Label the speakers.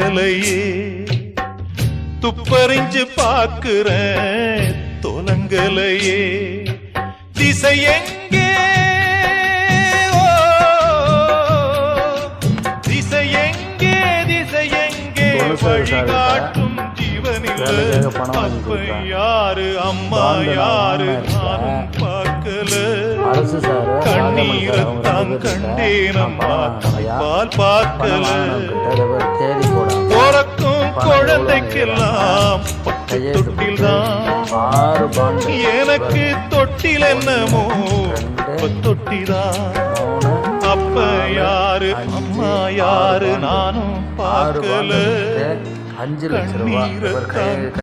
Speaker 1: துலங்கலையே துப்பறிஞ்சு பாக்குறேன் துலங்கலையே திசை எங்கே திசை எங்கே திசை எங்கே வழிகாட்டும் ஜீவனில் அப்ப யாரு அம்மா யாரு நானும் பார்க்கல கண்ணீரத்தான் கண்டேனம்மா பால் பார்க்கல பிறக்கும் குழந்தைக்கெல்லாம் தொட்டில்தான் எனக்கு தொட்டில் என்னமோ தொட்டிதான் அப்ப யாரு அம்மா யாரு நானும் பார்க்கல
Speaker 2: 5 லட்சம் ரூபாய்